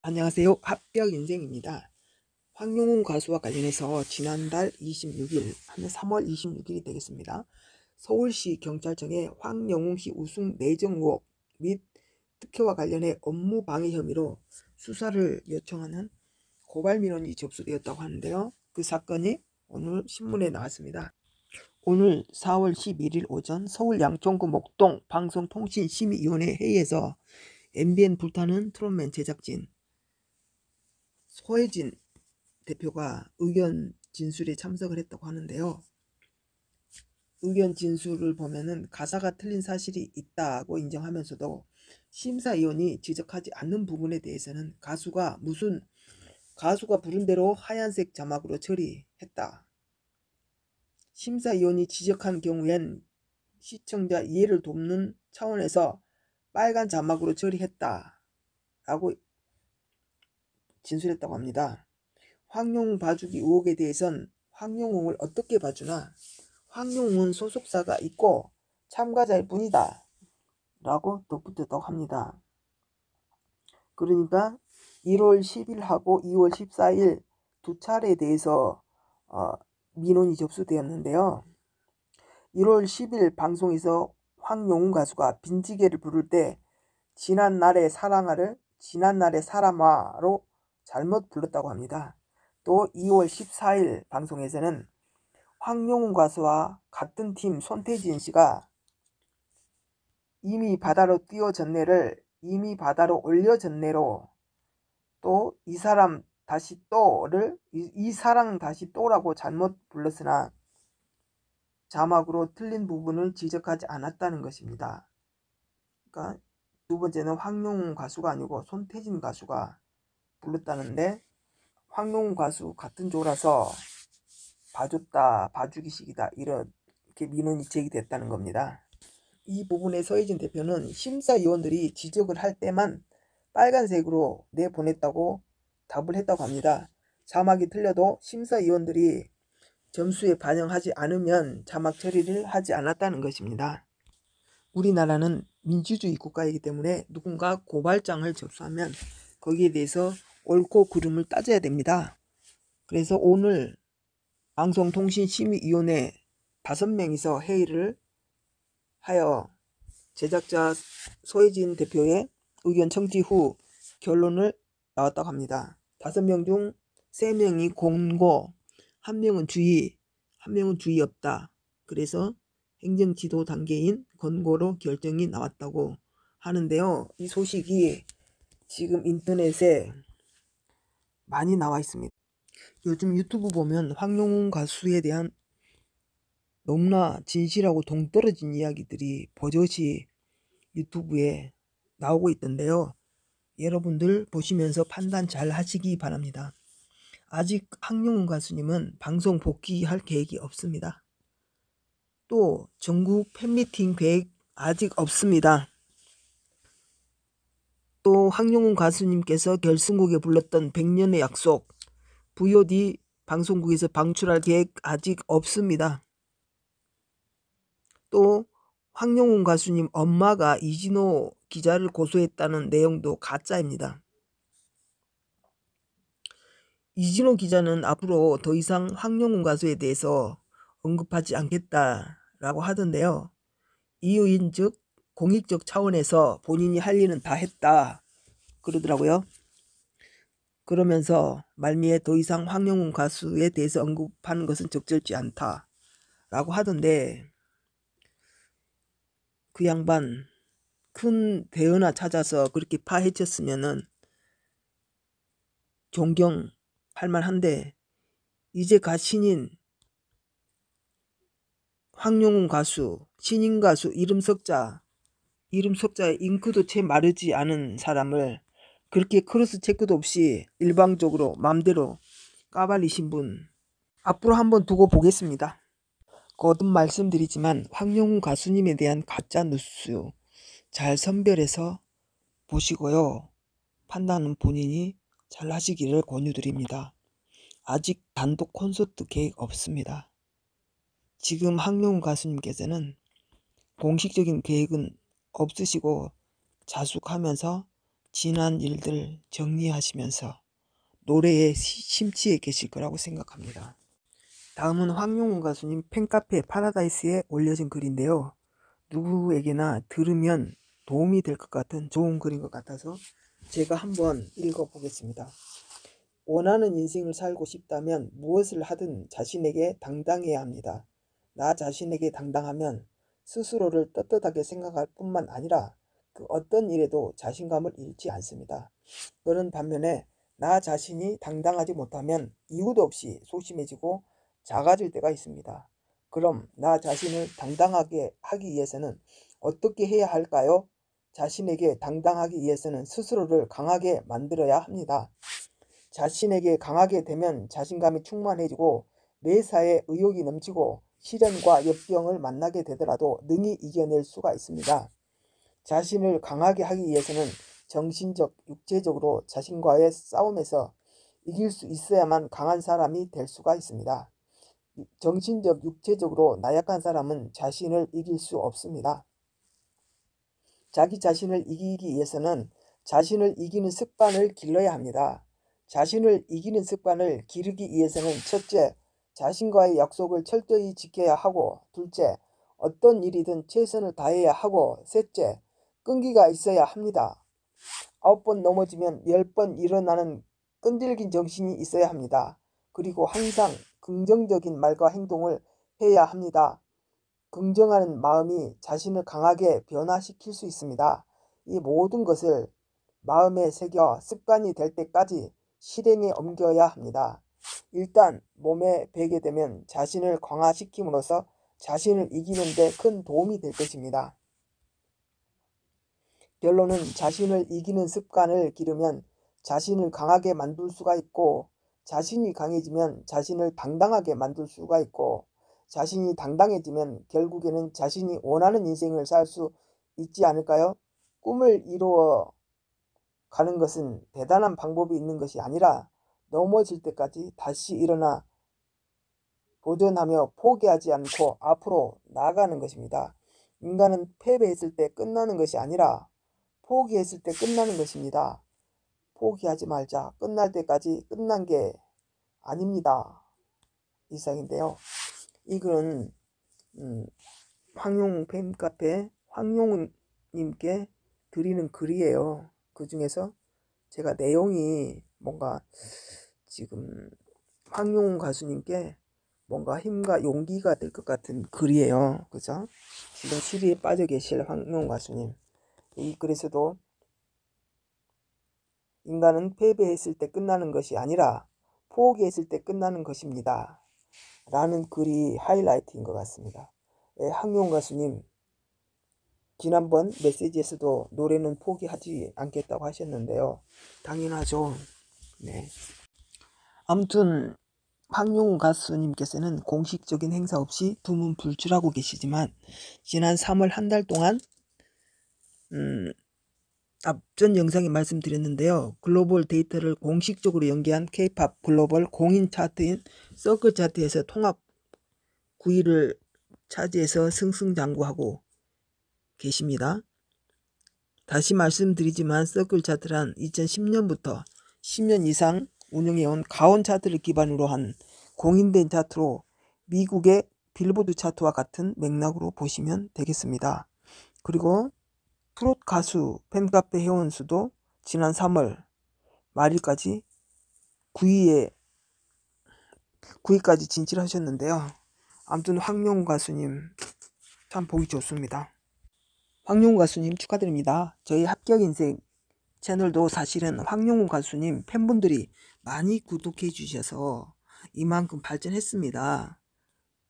안녕하세요. 합격인생입니다. 황용운 가수와 관련해서 지난달 26일 하면 3월 26일이 되겠습니다. 서울시 경찰청에 황영웅 씨 우승 내정 의혹 및 특혜와 관련해 업무 방해 혐의로 수사를 요청하는 고발 민원이 접수되었다고 하는데요. 그 사건이 오늘 신문에 나왔습니다. 오늘 4월 11일 오전 서울 양천구 목동 방송통신심의위원회 회의에서 MBN 불타는 트롯맨 제작진 소혜진 대표가 의견 진술에 참석을 했다고 하는데요. 의견 진술을 보면은 가사가 틀린 사실이 있다고 인정하면서도 심사위원이 지적하지 않는 부분에 대해서는 가수가 부른 대로 하얀색 자막으로 처리했다. 심사위원이 지적한 경우엔 시청자 이해를 돕는 차원에서 빨간 자막으로 처리했다라고 진술했다고 합니다. 황용웅 봐주기 의혹에 대해선 황용웅을 어떻게 봐주나 황용웅은 소속사가 있고 참가자일 뿐이다 라고 덧붙였다고 합니다. 그러니까 1월 10일하고 2월 14일 두 차례에 대해서 민원이 접수되었는데요. 1월 10일 방송에서 황용웅 가수가 빈지게를 부를 때 지난날의 사랑아를 지난날의 사람아로 잘못 불렀다고 합니다. 또 2월 14일 방송에서는 황용웅 가수와 같은 팀 손태진 씨가 이미 바다로 뛰어졌네를 이미 바다로 올려졌네로 또 이 사람 다시 또를 이 사랑 다시 또라고 잘못 불렀으나 자막으로 틀린 부분을 지적하지 않았다는 것입니다. 그러니까 두 번째는 황용웅 가수가 아니고 손태진 가수가 불렀다는데 황용웅 가수 같은 조라서 봐줬다 봐주기식이다 이렇게 민원이 제기됐다는 겁니다. 이 부분에 서혜진 대표는 심사위원들이 지적을 할 때만 빨간색으로 내보냈다고 답을 했다고 합니다. 자막이 틀려도 심사위원들이 점수에 반영하지 않으면 자막 처리를 하지 않았다는 것입니다. 우리나라는 민주주의 국가이기 때문에 누군가 고발장을 접수하면 거기에 대해서 옳고 그름을 따져야 됩니다. 그래서 오늘 방송통신심의위원회 5명이서 회의를 하여 제작자 소혜진 대표의 의견 청취 후 결론을 나왔다고 합니다. 5명 중 3명이 공고, 1명은 주의, 1명은 주의 없다. 그래서 행정지도 단계인 권고로 결정이 나왔다고 하는데요. 이 소식이 지금 인터넷에 많이 나와 있습니다. 요즘 유튜브 보면 황용웅 가수에 대한 너무나 진실하고 동떨어진 이야기들이 버젓이 유튜브에 나오고 있던데요. 여러분들 보시면서 판단 잘 하시기 바랍니다. 아직 황용웅 가수님은 방송 복귀할 계획이 없습니다. 또 전국 팬미팅 계획 아직 없습니다. 또 황용웅 가수님께서 결승곡에 불렀던 100년의 약속 VOD 방송국에서 방출할 계획 아직 없습니다. 또 황용웅 가수님 엄마가 이진호 기자를 고소했다는 내용도 가짜입니다. 이진호 기자는 앞으로 더 이상 황용웅 가수에 대해서 언급하지 않겠다라고 하던데요. 이유인 즉 공익적 차원에서 본인이 할 일은 다 했다 그러더라고요. 그러면서 말미에 더 이상 황용웅 가수에 대해서 언급하는 것은 적절치 않다라고 하던데 그 양반 큰 대여나 찾아서 그렇게 파헤쳤으면은 존경할 만한데 이제 갓 신인 황용웅 가수 신인 가수 이름 석자에 잉크도 채 마르지 않은 사람을 그렇게 크로스 체크도 없이 일방적으로 맘대로 까발리신 분 앞으로 한번 두고 보겠습니다. 거듭 말씀드리지만 황용웅 가수님에 대한 가짜 뉴스 잘 선별해서 보시고요. 판단은 본인이 잘 하시기를 권유드립니다. 아직 단독 콘서트 계획 없습니다. 지금 황용웅 가수님께서는 공식적인 계획은 없으시고 자숙하면서 지난 일들 정리하시면서 노래에 심취해 계실 거라고 생각합니다. 다음은 황용운 가수님 팬카페 파라다이스에 올려진 글인데요. 누구에게나 들으면 도움이 될 것 같은 좋은 글인 것 같아서 제가 한번 읽어보겠습니다. 원하는 인생을 살고 싶다면 무엇을 하든 자신에게 당당해야 합니다. 나 자신에게 당당하면 스스로를 떳떳하게 생각할 뿐만 아니라 그 어떤 일에도 자신감을 잃지 않습니다. 그런 반면에 나 자신이 당당하지 못하면 이유도 없이 소심해지고 작아질 때가 있습니다. 그럼 나 자신을 당당하게 하기 위해서는 어떻게 해야 할까요? 자신에게 당당하기 위해서는 스스로를 강하게 만들어야 합니다. 자신에게 강하게 되면 자신감이 충만해지고 매사에 의욕이 넘치고 시련과 역경을 만나게 되더라도 능히 이겨낼 수가 있습니다. 자신을 강하게 하기 위해서는 정신적, 육체적으로 자신과의 싸움에서 이길 수 있어야만 강한 사람이 될 수가 있습니다. 정신적, 육체적으로 나약한 사람은 자신을 이길 수 없습니다. 자기 자신을 이기기 위해서는 자신을 이기는 습관을 길러야 합니다. 자신을 이기는 습관을 기르기 위해서는 첫째, 자신과의 약속을 철저히 지켜야 하고, 둘째, 어떤 일이든 최선을 다해야 하고, 셋째, 끈기가 있어야 합니다. 9번 넘어지면 10번 일어나는 끈질긴 정신이 있어야 합니다. 그리고 항상 긍정적인 말과 행동을 해야 합니다. 긍정하는 마음이 자신을 강하게 변화시킬 수 있습니다. 이 모든 것을 마음에 새겨 습관이 될 때까지 실행에 옮겨야 합니다. 일단 몸에 배게 되면 자신을 강화시킴으로써 자신을 이기는 데 큰 도움이 될 것입니다. 결론은 자신을 이기는 습관을 기르면 자신을 강하게 만들 수가 있고, 자신이 강해지면 자신을 당당하게 만들 수가 있고, 자신이 당당해지면 결국에는 자신이 원하는 인생을 살 수 있지 않을까요? 꿈을 이루어 가는 것은 대단한 방법이 있는 것이 아니라 넘어질 때까지 다시 일어나 도전하며 포기하지 않고 앞으로 나아가는 것입니다. 인간은 패배했을 때 끝나는 것이 아니라 포기했을 때 끝나는 것입니다. 포기하지 말자. 끝날 때까지 끝난 게 아닙니다. 이상인데요. 이 글은 황용운 팬카페 황용운님께 드리는 글이에요. 그 중에서 제가 내용이 뭔가 지금 황용운 가수님께 뭔가 힘과 용기가 될 것 같은 글이에요. 그죠? 지금 시리에 빠져 계실 황용운 가수님. 이 글에서도 인간은 패배했을 때 끝나는 것이 아니라 포기했을 때 끝나는 것입니다. 라는 글이 하이라이트인 것 같습니다. 황용운 가수님, 지난번 메시지에서도 노래는 포기하지 않겠다고 하셨는데요. 당연하죠. 네. 아무튼 황용운 가수님께서는 공식적인 행사 없이 두문불출하고 계시지만 지난 3월 한 달 동안 앞전 영상에 말씀드렸는데요. 글로벌 데이터를 공식적으로 연계한 K-POP 글로벌 공인 차트인 서클 차트에서 통합 9위를 차지해서 승승장구하고 계십니다. 다시 말씀드리지만 서클 차트란 2010년부터 10년 이상 운영해온 가온 차트를 기반으로 한 공인된 차트로 미국의 빌보드 차트와 같은 맥락으로 보시면 되겠습니다. 그리고 트롯 가수 팬카페 회원 수도 지난 3월 말일까지 9위까지 진출하셨는데요. 아무튼 황용운 가수님 참 보기 좋습니다. 황용운 가수님 축하드립니다. 저희 합격인생 채널도 사실은 황용운 가수님 팬분들이 많이 구독해 주셔서 이만큼 발전했습니다.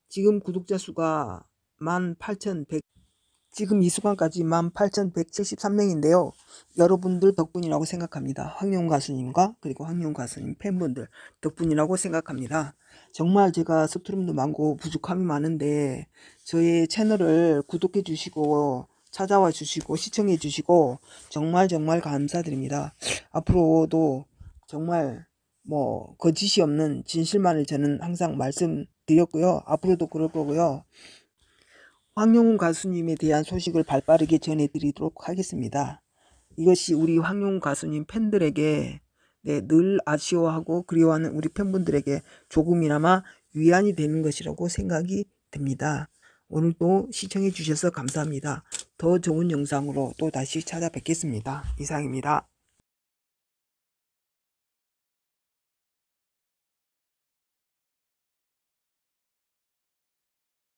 지금 구독자 수가 18,100 지금 이 순간까지 18,173명인데요. 여러분들 덕분이라고 생각합니다. 황용운 가수님과 그리고 황용운 가수님 팬분들 덕분이라고 생각합니다. 정말 제가 스트림도 많고 부족함이 많은데 저의 채널을 구독해 주시고 찾아와 주시고 시청해 주시고 정말 감사드립니다. 앞으로도 정말 거짓이 없는 진실만을 저는 항상 말씀드렸고요. 앞으로도 그럴 거고요. 황용운 가수님에 대한 소식을 발빠르게 전해드리도록 하겠습니다. 이것이 우리 황용 가수님 팬들에게 늘 아쉬워하고 그리워하는 우리 팬분들에게 조금이나마 위안이 되는 것이라고 생각이 듭니다. 오늘도 시청해 주셔서 감사합니다. 더 좋은 영상으로 또 다시 찾아뵙겠습니다. 이상입니다.